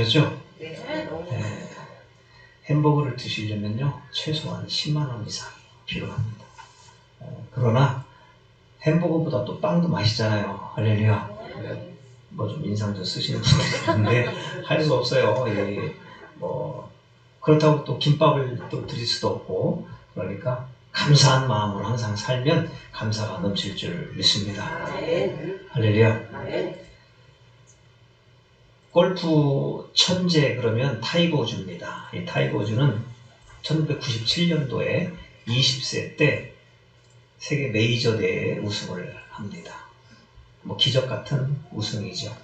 그렇죠? 네. 햄버거를 드시려면요 최소한 10만 원 이상이 필요합니다. 그러나 햄버거보다 또 빵도 맛있잖아요. 할렐루야. 뭐 좀 인상 좀 쓰시는 분들이 있는데 할 수 없어요. 뭐 그렇다고 또 김밥을 또 드릴 수도 없고, 그러니까 감사한 마음으로 항상 살면 감사가 넘칠 줄 믿습니다. 할렐루야. 골프 천재 그러면 타이거 우즈입니다. 이 타이거 우즈는 1997년도에 20세 때 세계 메이저 대회에 우승을 합니다. 뭐 기적 같은 우승이죠.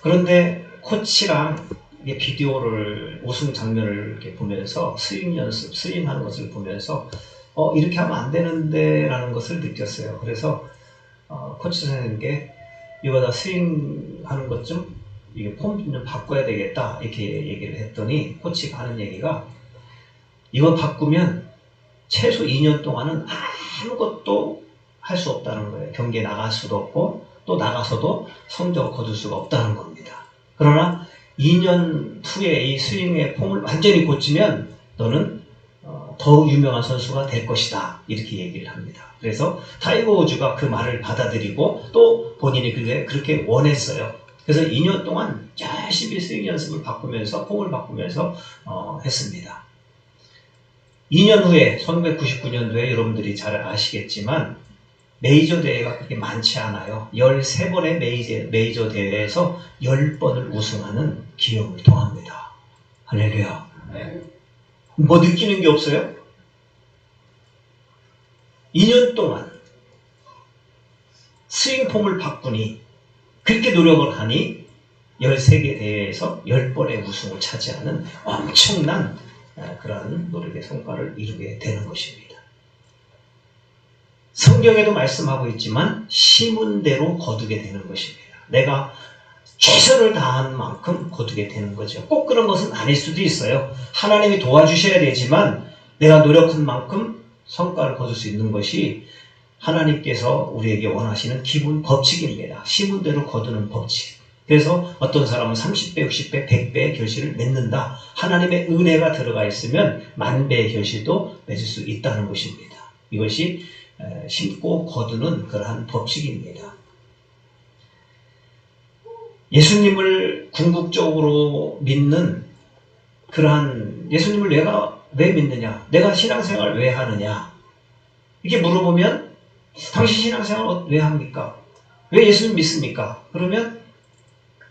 그런데 코치랑 비디오를 우승 장면을 이렇게 보면서 스윙 연습, 스윙하는 것을 보면서 이렇게 하면 안 되는데 라는 것을 느꼈어요. 그래서 코치 선생님께 이거 다 스윙하는 것 좀 이게 폼 좀 바꿔야 되겠다 이렇게 얘기를 했더니 코치가 하는 얘기가 이거 바꾸면 최소 2년 동안은 아무것도 할 수 없다는 거예요. 경기에 나갈 수도 없고 또 나가서도 성적을 거둘 수가 없다는 겁니다. 그러나 2년 후에 이 스윙의 폼을 완전히 고치면 너는 더욱 유명한 선수가 될 것이다 이렇게 얘기를 합니다. 그래서 타이거 우즈가 그 말을 받아들이고 또 본인이 그렇게 원했어요. 그래서 2년 동안 열심히 스윙 연습을 바꾸면서 폼을 바꾸면서 했습니다. 2년 후에 1999년도에 여러분들이 잘 아시겠지만 메이저 대회가 그렇게 많지 않아요. 13번의 메이저 대회에서 10번을 우승하는 기억을 통합니다. 할렐루야. 뭐 느끼는 게 없어요? 2년 동안 스윙 폼을 바꾸니 그렇게 노력을 하니 13개 대회에서 10번의 우승을 차지하는 엄청난 그러한 노력의 성과를 이루게 되는 것입니다. 성경에도 말씀하고 있지만 심은 대로 거두게 되는 것입니다. 내가 최선을 다한 만큼 거두게 되는 거죠. 꼭 그런 것은 아닐 수도 있어요. 하나님이 도와주셔야 되지만 내가 노력한 만큼 성과를 거둘 수 있는 것이 하나님께서 우리에게 원하시는 기본 법칙입니다. 심은 대로 거두는 법칙. 그래서 어떤 사람은 30배, 60배, 100배의 결실을 맺는다. 하나님의 은혜가 들어가 있으면 만배의 결실도 맺을 수 있다는 것입니다. 이것이 심고 거두는 그러한 법칙입니다. 예수님을 궁극적으로 믿는 그러한 예수님을 내가 왜 믿느냐? 내가 신앙생활을 왜 하느냐? 이렇게 물어보면 당신 신앙생활 왜 합니까? 왜 예수님 믿습니까? 그러면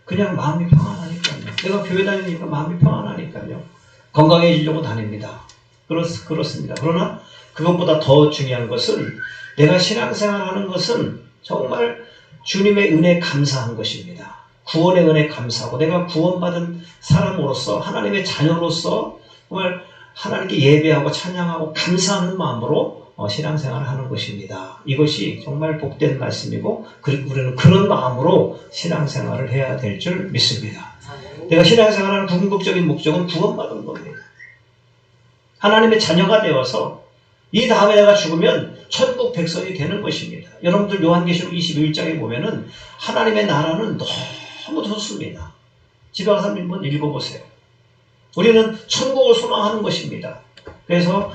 그냥 마음이 평안하니까요. 내가 교회 다니니까 마음이 평안하니까요. 건강해지려고 다닙니다. 그렇습니다. 그러나 그것보다 더 중요한 것은 내가 신앙생활하는 것은 정말 주님의 은혜에 감사한 것입니다. 구원의 은혜에 감사하고 내가 구원받은 사람으로서 하나님의 자녀로서 정말 하나님께 예배하고 찬양하고 감사하는 마음으로 신앙생활을 하는 것입니다. 이것이 정말 복된 말씀이고 우리는 그런 마음으로 신앙생활을 해야 될 줄 믿습니다. 내가 신앙생활하는 궁극적인 목적은 구원받은 겁니다. 하나님의 자녀가 되어서 이 다음에 내가 죽으면 천국 백성이 되는 것입니다. 여러분들 요한계시록 21장에 보면은 하나님의 나라는 너무 좋습니다. 집에 가서 한번 읽어보세요. 우리는 천국을 소망하는 것입니다. 그래서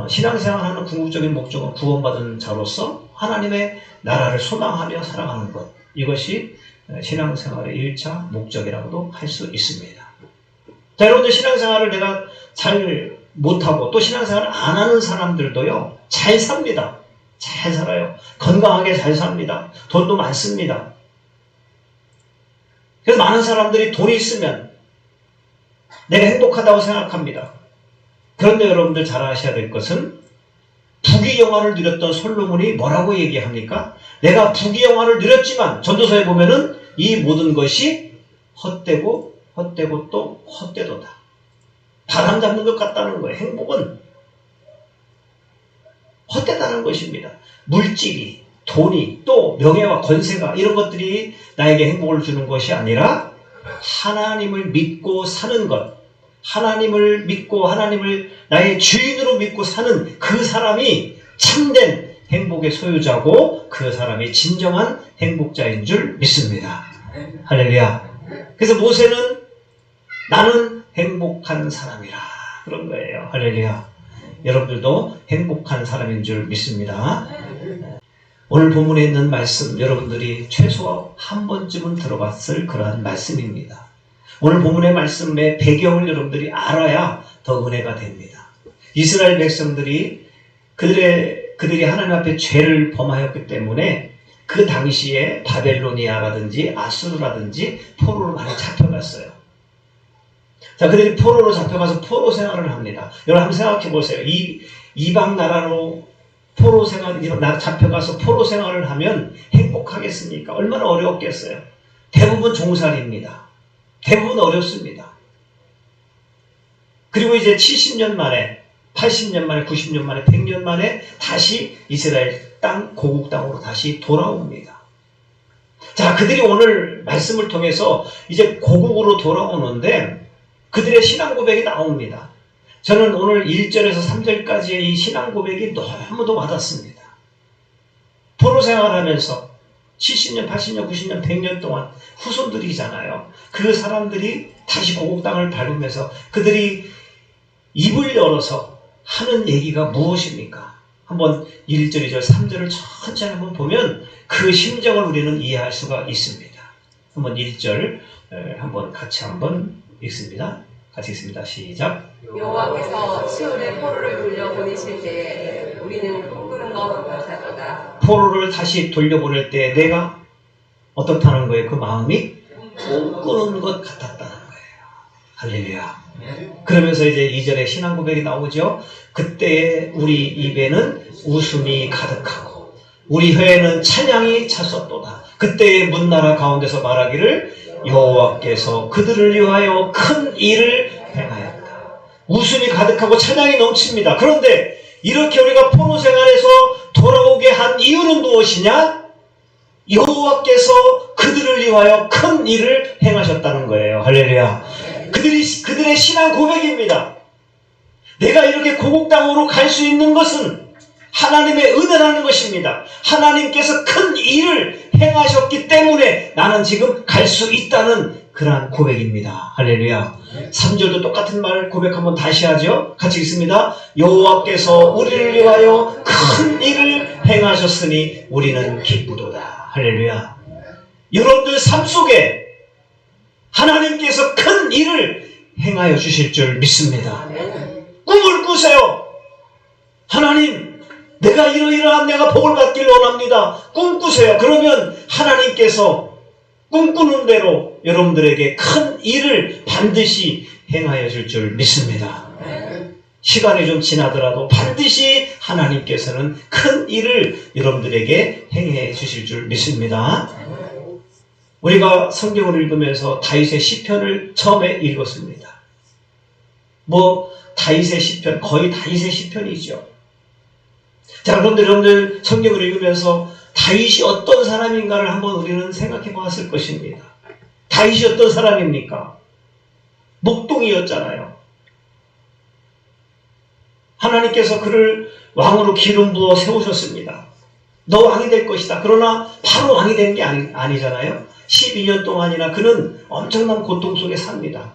신앙생활하는 궁극적인 목적은 구원받은 자로서 하나님의 나라를 소망하며 살아가는 것. 이것이 신앙생활의 1차 목적이라고도 할 수 있습니다. 자, 여러분들 신앙생활을 내가 잘 못하고 또 신앙생활을 안 하는 사람들도요. 잘 삽니다. 잘 살아요. 건강하게 잘 삽니다. 돈도 많습니다. 그래서 많은 사람들이 돈이 있으면 내가 행복하다고 생각합니다. 그런데 여러분들 잘 아셔야 될 것은 부귀영화를 누렸던 솔로몬이 뭐라고 얘기합니까? 내가 부귀영화를 누렸지만 전도서에 보면은 이 모든 것이 헛되고 또 헛되도다. 바람 잡는 것 같다는 거예요. 행복은 헛되다는 것입니다. 물질이, 돈이, 또 명예와 권세가 이런 것들이 나에게 행복을 주는 것이 아니라 하나님을 믿고 사는 것, 하나님을 믿고 하나님을 나의 주인으로 믿고 사는 그 사람이 참된 행복의 소유자고 그 사람이 진정한 행복자인 줄 믿습니다. 할렐루야. 그래서 모세는 나는 행복한 사람이라. 그런 거예요. 할렐루야. 여러분들도 행복한 사람인 줄 믿습니다. 오늘 본문에 있는 말씀 여러분들이 최소 한 번쯤은 들어봤을 그러한 말씀입니다. 오늘 본문의 말씀의 배경을 여러분들이 알아야 더 은혜가 됩니다. 이스라엘 백성들이 그들이 하나님 앞에 죄를 범하였기 때문에 그 당시에 바벨로니아라든지 아수르라든지 포로로 많이 잡혀갔어요. 자, 그들이 포로로 잡혀가서 포로 생활을 합니다. 여러분 한번 생각해 보세요. 이방 나라로 포로 생활, 잡혀가서 포로 생활을 하면 행복하겠습니까? 얼마나 어려웠겠어요. 대부분 종살이입니다. 대부분 어렵습니다. 그리고 이제 70년 만에, 80년 만에, 90년 만에, 100년 만에 다시 이스라엘 땅, 고국 땅으로 다시 돌아옵니다. 자, 그들이 오늘 말씀을 통해서 이제 고국으로 돌아오는데 그들의 신앙 고백이 나옵니다. 저는 오늘 1절에서 3절까지의 이 신앙 고백이 너무도 와닿습니다. 포로 생활하면서 70년, 80년, 90년, 100년 동안 후손들이잖아요. 그 사람들이 다시 고국 땅을 밟으면서 그들이 입을 열어서 하는 얘기가 무엇입니까? 한번 1절, 2절, 3절을 천천히 한번 보면 그 심정을 우리는 이해할 수가 있습니다. 한번 1절 한번 같이 한번 읽습니다. 같이 읽습니다. 시작. 여호와께서 시온에 포로를 돌려보내실 때 우리는 꿈꾸는 것 같았도다. 포로를 다시 돌려보낼 때 내가 어떻다는 거예요? 그 마음이 꿈꾸는 것 같았다는 거예요. 할렐루야. 그러면서 이제 2절에 신앙 고백이 나오죠. 그때에 우리 입에는 웃음이 가득하고 우리 혀에는 찬양이 찼었도다. 그때의 문나라 가운데서 말하기를 여호와께서 그들을 위하여 큰 일을 행하였다. 웃음이 가득하고 찬양이 넘칩니다. 그런데 이렇게 우리가 포로 생활에서 돌아오게 한 이유는 무엇이냐? 여호와께서 그들을 위하여 큰 일을 행하셨다는 거예요. 할렐루야. 그들의 신앙 고백입니다. 내가 이렇게 고국 땅으로 갈 수 있는 것은 하나님의 은혜라는 것입니다. 하나님께서 큰 일을 행하셨기 때문에 나는 지금 갈 수 있다는 그러한 고백입니다. 할렐루야. 3절도 똑같은 말 고백 한번 다시 하죠. 같이 읽습니다. 여호와께서 우리를 위하여 큰 일을 행하셨으니 우리는 기쁘도다. 할렐루야. 여러분들 삶 속에 하나님께서 큰 일을 행하여 주실 줄 믿습니다. 꿈을 꾸세요. 하나님, 내가 이러이러한 내가 복을 받길 원합니다. 꿈꾸세요. 그러면 하나님께서 꿈꾸는 대로 여러분들에게 큰 일을 반드시 행하여 줄 줄 믿습니다. 시간이 좀 지나더라도 반드시 하나님께서는 큰 일을 여러분들에게 행해 주실 줄 믿습니다. 우리가 성경을 읽으면서 다윗의 시편을 처음에 읽었습니다. 다윗의 시편, 거의 다윗의 시편이죠. 자, 그런데 여러분들 성경을 읽으면서 다윗이 어떤 사람인가를 한번 우리는 생각해 보았을 것입니다. 다윗이 어떤 사람입니까? 목동이었잖아요. 하나님께서 그를 왕으로 기름 부어 세우셨습니다. 너 왕이 될 것이다. 그러나 바로 왕이 된 게 아니잖아요. 12년 동안이나 그는 엄청난 고통 속에 삽니다.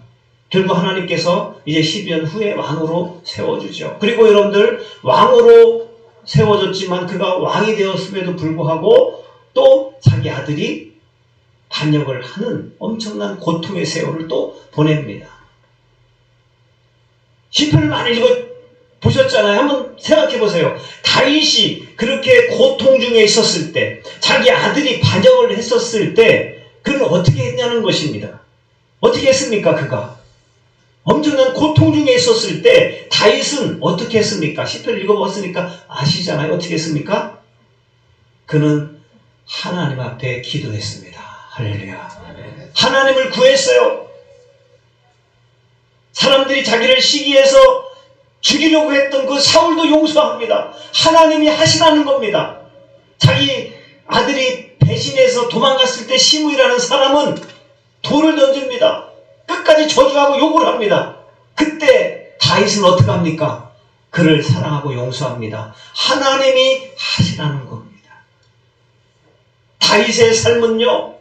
결국 하나님께서 이제 12년 후에 왕으로 세워주죠. 그리고 여러분들 왕으로 세워졌지만 그가 왕이 되었음에도 불구하고 또 자기 아들이 반역을 하는 엄청난 고통의 세월을 또 보냅니다. 시편을 많이 보셨잖아요. 한번 생각해 보세요. 다윗이 그렇게 고통 중에 있었을 때, 자기 아들이 반역을 했었을 때 그는 어떻게 했냐는 것입니다. 어떻게 했습니까? 그가 엄청난 고통 중에 있었을 때 다윗은 어떻게 했습니까? 시편을 읽어봤으니까 아시잖아요. 어떻게 했습니까? 그는 하나님 앞에 기도했습니다. 할렐루야. 하나님을 구했어요. 사람들이 자기를 시기해서 죽이려고 했던 그 사울도 용서합니다. 하나님이 하시라는 겁니다. 자기 아들이 배신해서 도망갔을 때 시므이라는 사람은 돌을 던집니다. 끝까지 저주하고 욕을 합니다. 그때 다윗은 어떻게 합니까? 그를 사랑하고 용서합니다. 하나님이 하시라는 겁니다. 다윗의 삶은요,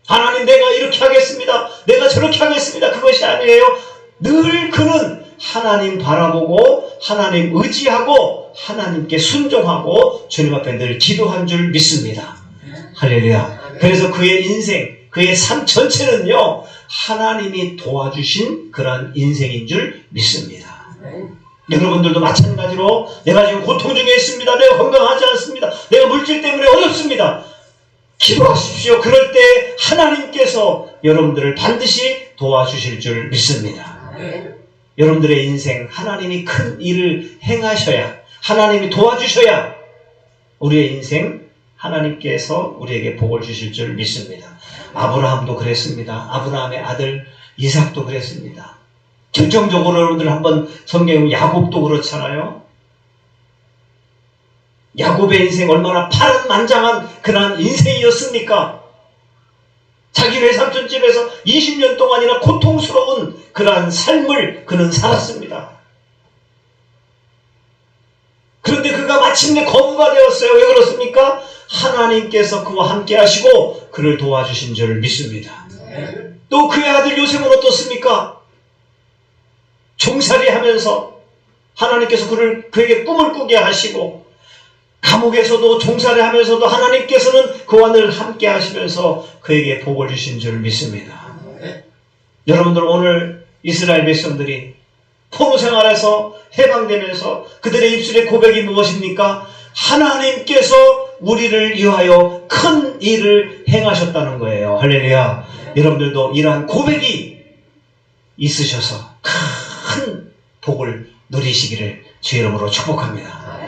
하나님 내가 이렇게 하겠습니다. 내가 저렇게 하겠습니다. 그것이 아니에요. 늘 그는 하나님 바라보고 하나님 의지하고 하나님께 순종하고 주님 앞에 늘 기도한 줄 믿습니다. 할렐루야. 그래서 그의 인생, 그의 삶 전체는요, 하나님이 도와주신 그런 인생인 줄 믿습니다. 여러분들도 마찬가지로 내가 지금 고통 중에 있습니다. 내가 건강하지 않습니다. 내가 물질 때문에 어렵습니다. 기도하십시오. 그럴 때 하나님께서 여러분들을 반드시 도와주실 줄 믿습니다. 여러분들의 인생 하나님이 큰 일을 행하셔야, 하나님이 도와주셔야 우리의 인생 하나님께서 우리에게 복을 주실 줄 믿습니다. 아브라함도 그랬습니다. 아브라함의 아들 이삭도 그랬습니다. 결정적으로 여러분들 한번 성경 야곱도 그렇잖아요. 야곱의 인생 얼마나 파란만장한 그러한 인생이었습니까? 자기 외삼촌 집에서 20년 동안이나 고통스러운 그러한 삶을 그는 살았습니다. 그런데 그가 마침내 거부가 되었어요. 왜 그렇습니까? 하나님께서 그와 함께 하시고 그를 도와주신 줄 믿습니다. 또 그의 아들 요셉은 어떻습니까? 종살이 하면서 하나님께서 그에게 꿈을 꾸게 하시고, 감옥에서도 종살이 하면서도 하나님께서는 그와 늘 함께 하시면서 그에게 복을 주신 줄 믿습니다. 여러분들 오늘 이스라엘 백성들이 포로 생활에서 해방되면서 그들의 입술의 고백이 무엇입니까? 하나님께서 우리를 위하여 큰 일을 행하셨다는 거예요. 할렐루야. 여러분들도 이러한 고백이 있으셔서 큰 복을 누리시기를 주의 이름으로 축복합니다.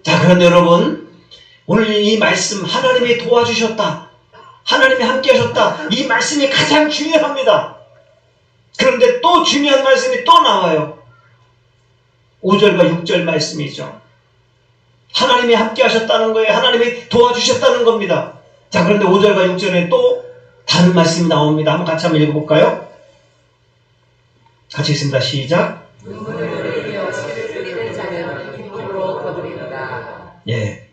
자, 그런데 여러분, 오늘 이 말씀, 하나님이 도와주셨다, 하나님이 함께 하셨다, 이 말씀이 가장 중요합니다. 그런데 또 중요한 말씀이 또 나와요. 5절과 6절 말씀이죠. 하나님이 함께 하셨다는 거예요. 하나님이 도와주셨다는 겁니다. 자, 그런데 5절과 6절에 또 다른 말씀이 나옵니다. 한번 같이 한번 읽어볼까요? 같이 읽습니다. 시작. 눈물을 흘리며 씨를 뿌리는 자는 기쁨으로 거두리로다. 예,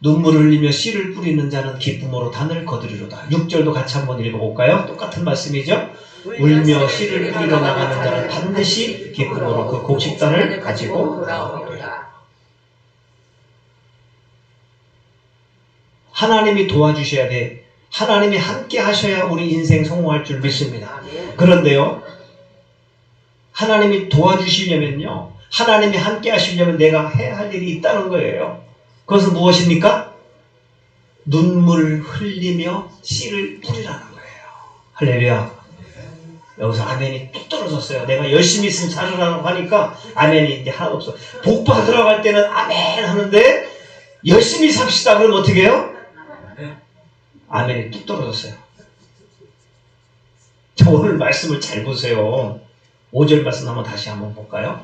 눈물을 흘리며 씨를 뿌리는 자는 기쁨으로 단을 거두리로다. 6절도 같이 한번 읽어볼까요? 똑같은 말씀이죠. 울며 씨를 뿌리러 나가는 자는 반드시 기쁨으로 그 곡식단을 가지고 돌아오리로다. 하나님이 도와주셔야 돼. 하나님이 함께 하셔야 우리 인생 성공할 줄 믿습니다. 그런데요, 하나님이 도와주시려면요, 하나님이 함께 하시려면 내가 해야 할 일이 있다는 거예요. 그것은 무엇입니까? 눈물을 흘리며 씨를 뿌리라는 거예요. 할렐루야. 여기서 아멘이 뚝 떨어졌어요. 내가 열심히 있으면 살으라고 하니까 아멘이 이제 하나도 없어. 복 받으러 갈 때는 아멘 하는데 열심히 삽시다 그러면 어떻게 해요? 아멘이 뚝 떨어졌어요. 자, 오늘 말씀을 잘 보세요. 5절 말씀 한번 다시 한번 볼까요?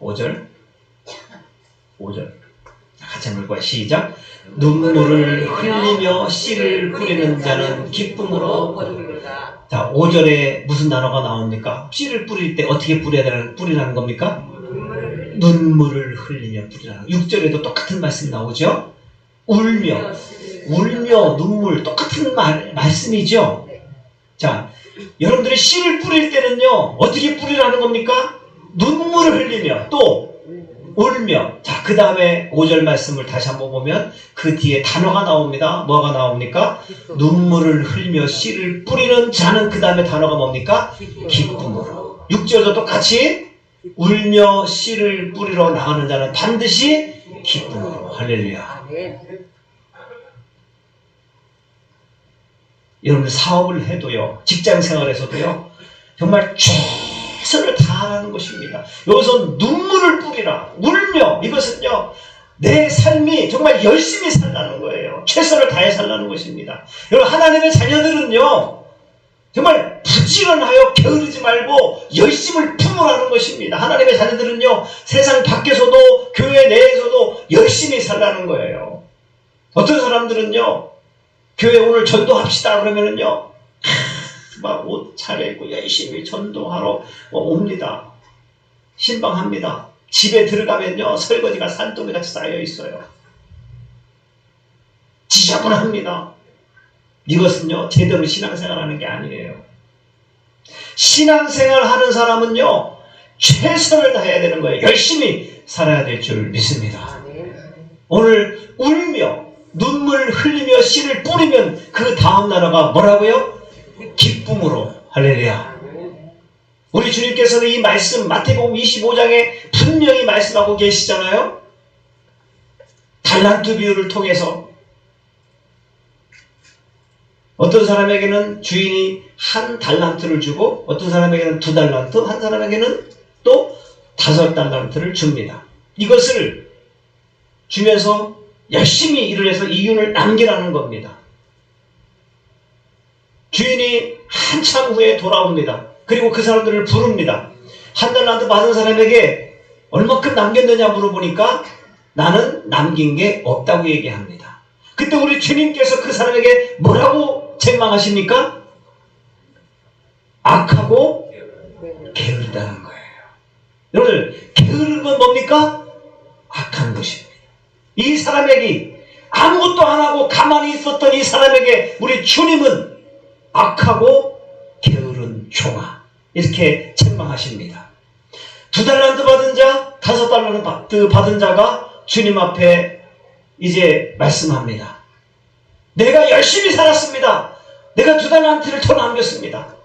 5절. 같이 한번 볼까요? 시작. 눈물을 흘리며 씨를 뿌리는 자는 기쁨으로 거두리로다. 자, 5절에 무슨 단어가 나옵니까? 씨를 뿌릴 때 어떻게 뿌리라는 겁니까? 눈물을 흘리며 뿌리라는. 6절에도 똑같은 말씀이 나오죠? 울며 눈물, 똑같은 말씀이죠? 자, 여러분들이 씨를 뿌릴 때는요, 어떻게 뿌리라는 겁니까? 눈물을 흘리며, 또 울며. 자, 그 다음에 5절 말씀을 다시 한번 보면 그 뒤에 단어가 나옵니다. 뭐가 나옵니까? 눈물을 흘리며 씨를 뿌리는 자는 그 다음에 단어가 뭡니까? 기쁨으로. 6절도 똑같이 울며 씨를 뿌리러 나가는 자는 반드시 기쁨으로. 할렐루야. 여러분들 사업을 해도요, 직장 생활에서도요, 정말 최선을 다하는 것입니다. 여기서 눈물을 뿌리라, 울며, 이것은요, 내 삶이 정말 열심히 살라는 거예요. 최선을 다해 살라는 것입니다. 여러분, 하나님의 자녀들은요, 정말 부지런하여 게으르지 말고 열심을 품으라는 것입니다. 하나님의 자녀들은요, 세상 밖에서도 교회 내에서도 열심히 살라는 거예요. 어떤 사람들은요, 교회 오늘 전도합시다 그러면은요, 막 옷 차려입고 열심히 전도하러 옵니다. 신방합니다. 집에 들어가면요, 설거지가 산더미같이 쌓여 있어요. 지저분합니다. 이것은요, 제대로 신앙생활 하는 게 아니에요. 신앙생활 하는 사람은요, 최선을 다해야 되는 거예요. 열심히 살아야 될 줄 믿습니다. 오늘 울며 눈물 흘리며 씨를 뿌리면 그 다음 나라가 뭐라고요? 기쁨으로. 할렐루야. 우리 주님께서는 이 말씀 마태복음 25장에 분명히 말씀하고 계시잖아요. 달란트 비유를 통해서 어떤 사람에게는 주인이 한 달란트를 주고 어떤 사람에게는 2달란트, 한 사람에게는 또 5달란트를 줍니다. 이것을 주면서 열심히 일을 해서 이윤을 남기라는 겁니다. 주인이 한참 후에 돌아옵니다. 그리고 그 사람들을 부릅니다. 1달란트 받은 사람에게 얼마큼 남겼느냐 물어보니까 나는 남긴 게 없다고 얘기합니다. 그때 우리 주님께서 그 사람에게 뭐라고 책망하십니까? 악하고 게으르다는 거예요. 여러분, 게으른 건 뭡니까? 악한 것입니다. 이 사람에게 아무것도 안 하고 가만히 있었던 이 사람에게 우리 주님은 악하고 게으른 종아 이렇게 책망하십니다. 2달란트 받은 자, 5달란트 받은 자가 주님 앞에 이제 말씀합니다. 내가 열심히 살았습니다. 내가 2달란트를 더 남겼습니다.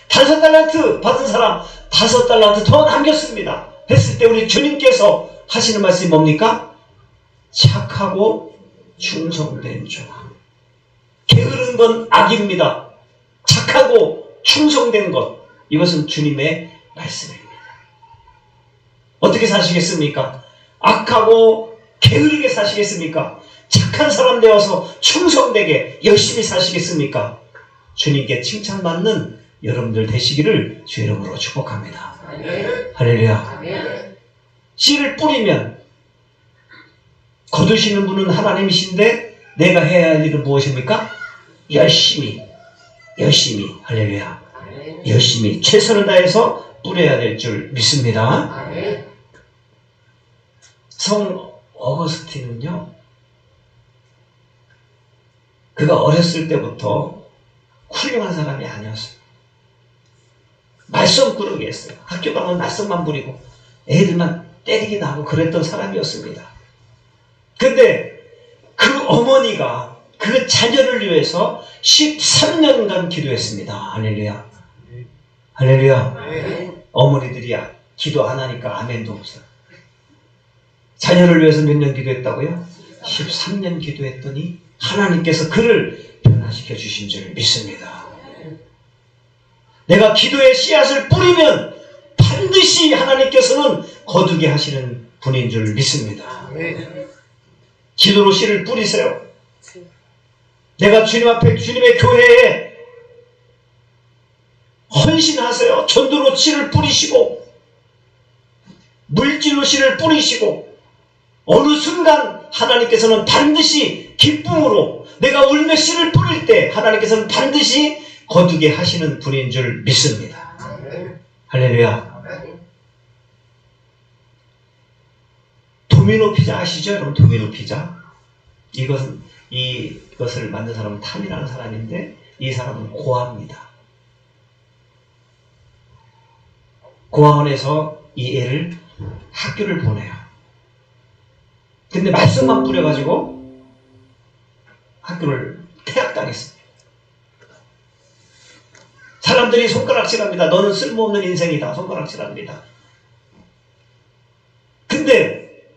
5달란트 받은 사람 5달란트 더 남겼습니다. 했을 때 우리 주님께서 하시는 말씀이 뭡니까? 착하고 충성된 종아. 게으른 건 악입니다. 착하고 충성된 것, 이것은 주님의 말씀입니다. 어떻게 사시겠습니까? 악하고 게으르게 사시겠습니까? 착한 사람 되어서 충성되게 열심히 사시겠습니까? 주님께 칭찬받는 여러분들 되시기를 주 이름으로 축복합니다. 아멘. 할렐루야. 아멘. 씨를 뿌리면 거두시는 분은 하나님이신데 내가 해야 할 일은 무엇입니까? 열심히 할렐루야. 아멘. 열심히 최선을 다해서 뿌려야 될 줄 믿습니다. 아멘. 성 어거스틴은요, 그가 어렸을 때부터 훌륭한 사람이 아니었어요. 말썽꾸러기 했어요. 학교 가면 말썽만 부리고 애들만 때리기도 하고 그랬던 사람이었습니다. 근데 그 어머니가 그 자녀를 위해서 13년간 기도했습니다. 할렐루야. 할렐루야. 어머니들이 기도 안 하니까 아멘도 없어요. 자녀를 위해서 몇 년 기도했다고요? 13년 기도했더니 하나님께서 그를 변화시켜 주신 줄 믿습니다. 내가 기도의 씨앗을 뿌리면 반드시 하나님께서는 거두게 하시는 분인 줄 믿습니다. 기도로 씨를 뿌리세요. 내가 주님 앞에, 주님의 교회에 헌신하세요. 전도로 씨를 뿌리시고 물질로 씨를 뿌리시고 어느 순간 하나님께서는 반드시 기쁨으로 내가 울며 씨를 뿌릴 때 하나님께서는 반드시 거두게 하시는 분인 줄 믿습니다. 할렐루야. 도미노 피자 아시죠? 여러분, 도미노 피자. 이것을 만든 사람은 탐이라는 사람인데 이 사람은 고아입니다. 고아원에서 이 애를 학교를 보내요. 근데 말썽만 뿌려가지고 학교를 퇴학당했습니다. 사람들이 손가락질합니다. 너는 쓸모없는 인생이다. 손가락질합니다. 근데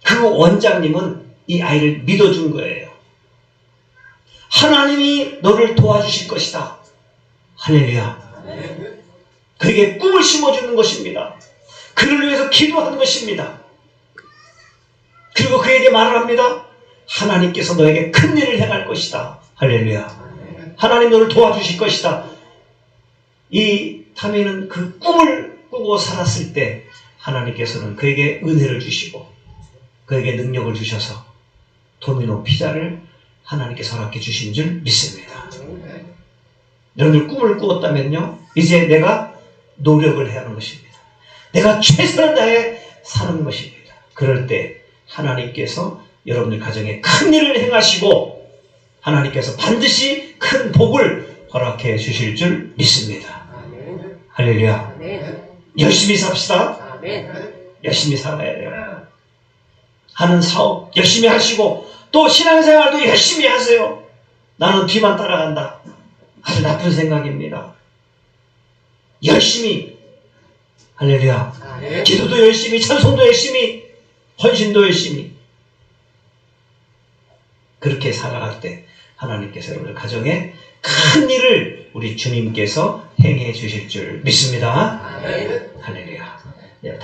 그 원장님은 이 아이를 믿어준 거예요. 하나님이 너를 도와주실 것이다. 할렐루야. 그에게 꿈을 심어주는 것입니다. 그를 위해서 기도하는 것입니다. 그리고 그에게 말을 합니다. 하나님께서 너에게 큰 일을 행할 것이다. 할렐루야. 하나님 너를 도와주실 것이다. 이 타미는 그 꿈을 꾸고 살았을 때 하나님께서는 그에게 은혜를 주시고 그에게 능력을 주셔서 도미노 피자를 하나님께서 허락해 주신 줄 믿습니다. 여러분들 꿈을 꾸었다면요, 이제 내가 노력을 해야 하는 것입니다. 내가 최선을 다해 사는 것입니다. 그럴 때 하나님께서 여러분들 가정에 큰 일을 행하시고 하나님께서 반드시 큰 복을 허락해 주실 줄 믿습니다. 아멘. 할렐루야. 아멘. 열심히 삽시다. 아멘. 열심히 살아야 돼요. 하는 사업 열심히 하시고 또 신앙생활도 열심히 하세요. 나는 뒤만 따라간다. 아주 나쁜 생각입니다. 열심히 할렐루야. 아멘. 기도도 열심히, 찬송도 열심히, 헌신도 열심히. 그렇게 살아갈 때 하나님께서 여러분들 가정에 큰 일을 우리 주님께서 행해 주실 줄 믿습니다. 아멘. 할렐루야. 네,